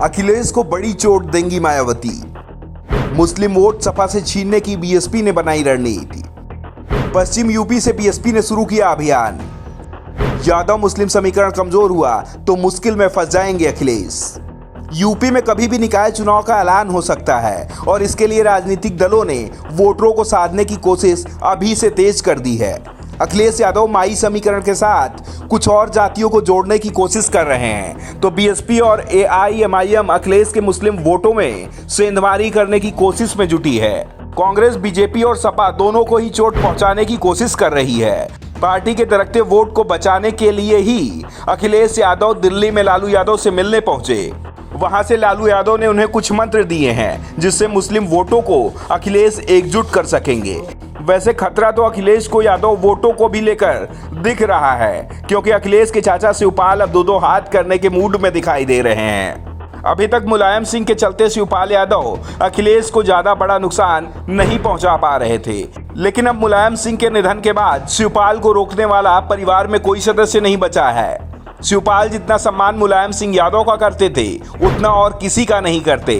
अखिलेश को बड़ी चोट देंगी मायावती। मुस्लिम वोट सपा से छीनने की बीएसपी ने बनाई रणनीति। पश्चिम यूपी से बीएसपी ने शुरू किया अभियान। यादव मुस्लिम समीकरण कमजोर हुआ तो मुश्किल में फंस जाएंगे अखिलेश। यूपी में कभी भी निकाय चुनाव का ऐलान हो सकता है और इसके लिए राजनीतिक दलों ने वोटरों को साधने की कोशिश अभी से तेज कर दी है। अखिलेश यादव माई समीकरण के साथ कुछ और जातियों को जोड़ने की कोशिश कर रहे हैं, तो बीएसपी और एआईएमआईएम अखिलेश के मुस्लिम वोटों में सेंधमारी करने की कोशिश में जुटी है। कांग्रेस, बीजेपी और सपा दोनों को ही चोट पहुंचाने की कोशिश कर रही है। पार्टी के दरकते वोट को बचाने के लिए ही अखिलेश यादव दिल्ली में लालू यादव से मिलने पहुंचे। वहां से लालू यादव ने उन्हें कुछ मंत्र दिए हैं जिससे मुस्लिम वोटों को अखिलेश एकजुट कर सकेंगे। वैसे खतरा तो अखिलेश को यादव वोटों को भी लेकर दिख रहा है, क्योंकि अखिलेश के चाचा शिवपाल अब दो हाथ करने के मूड में दिखाई दे रहे हैं। अभी तक मुलायम सिंह के चलते शिवपाल यादव अखिलेश को ज्यादा बड़ा नुकसान नहीं पहुंचा पा रहे थे, लेकिन अब मुलायम सिंह के निधन के बाद शिवपाल को रोकने वाला परिवार में कोई सदस्य नहीं बचा है। शिवपाल जितना सम्मान मुलायम सिंह यादव का करते थे उतना और किसी का नहीं करते।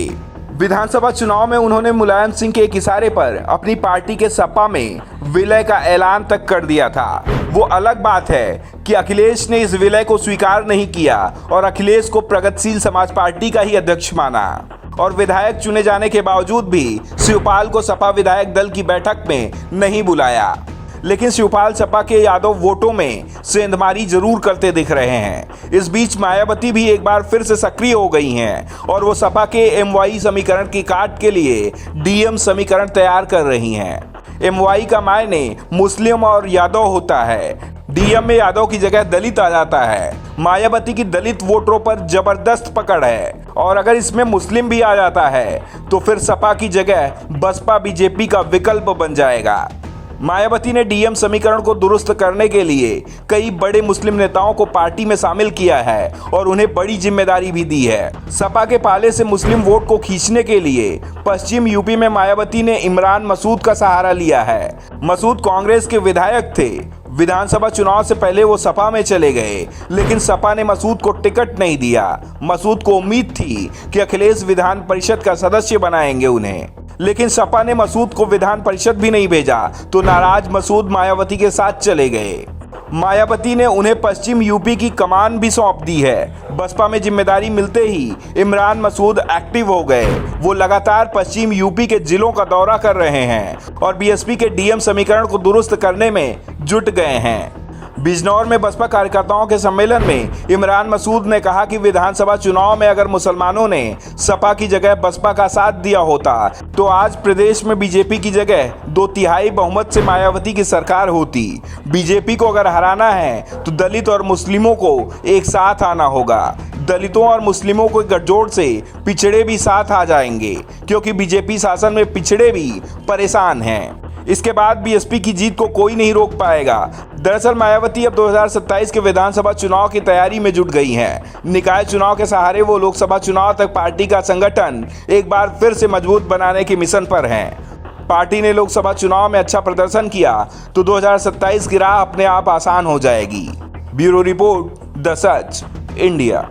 विधानसभा चुनाव में उन्होंने मुलायम सिंह के एक इशारे पर अपनी पार्टी के सपा में विलय का ऐलान तक कर दिया था। वो अलग बात है कि अखिलेश ने इस विलय को स्वीकार नहीं किया और अखिलेश को प्रगतिशील समाज पार्टी का ही अध्यक्ष माना और विधायक चुने जाने के बावजूद भी शिवपाल को सपा विधायक दल की बैठक में नहीं बुलाया। लेकिन शिवपाल सपा के यादव वोटों में सेंधमारी जरूर करते दिख रहे हैं। इस बीच मायावती भी एक बार फिर से सक्रिय हो गई हैं और वो सपा के एमवाई समीकरण की काट के लिए डीएम समीकरण तैयार कर रही हैं। एमवाई का मायने मुस्लिम और यादव होता है। डीएम में यादव की जगह दलित आ जाता है। मायावती की दलित वोटरों पर जबरदस्त पकड़ है और अगर इसमें मुस्लिम भी आ जाता है तो फिर सपा की जगह बसपा बीजेपी का विकल्प बन जाएगा। मायावती ने डीएम समीकरण को दुरुस्त करने के लिए कई बड़े मुस्लिम नेताओं को पार्टी में शामिल किया है और उन्हें बड़ी जिम्मेदारी भी दी है। सपा के पाले से मुस्लिम वोट को खींचने के लिए पश्चिम यूपी में मायावती ने इमरान मसूद का सहारा लिया है। मसूद कांग्रेस के विधायक थे। विधानसभा चुनाव से पहले वो सपा में चले गए, लेकिन सपा ने मसूद को टिकट नहीं दिया। मसूद को उम्मीद थी कि अखिलेश विधान परिषद का सदस्य बनाएंगे उन्हें, लेकिन सपा ने मसूद को विधान परिषद भी नहीं भेजा, तो नाराज मसूद मायावती के साथ चले गए। मायावती ने उन्हें पश्चिम यूपी की कमान भी सौंप दी है। बसपा में जिम्मेदारी मिलते ही इमरान मसूद एक्टिव हो गए। वो लगातार पश्चिम यूपी के जिलों का दौरा कर रहे हैं और बीएसपी के डीएम समीकरण को दुरुस्त करने में जुट गए हैं। बिजनौर में बसपा कार्यकर्ताओं के सम्मेलन में इमरान मसूद ने कहा कि विधानसभा चुनाव में अगर मुसलमानों ने सपा की जगह बसपा का साथ दिया होता तो आज प्रदेश में बीजेपी की जगह 2/3 बहुमत से मायावती की सरकार होती। बीजेपी को अगर हराना है तो दलित और मुस्लिमों को एक साथ आना होगा। दलितों और मुस्लिमों को गठजोड़ से पिछड़े भी साथ आ जाएंगे, क्योंकि बीजेपी शासन में पिछड़े भी परेशान हैं। इसके बाद बीएसपी की जीत को कोई नहीं रोक पाएगा। दरअसल मायावती अब 2027 के विधानसभा चुनाव की तैयारी में जुट गई हैं। निकाय चुनाव के सहारे वो लोकसभा चुनाव तक पार्टी का संगठन एक बार फिर से मजबूत बनाने के मिशन पर हैं। पार्टी ने लोकसभा चुनाव में अच्छा प्रदर्शन किया तो 2027 की राह अपने आप आसान हो जाएगी। Bureau report, the such, India.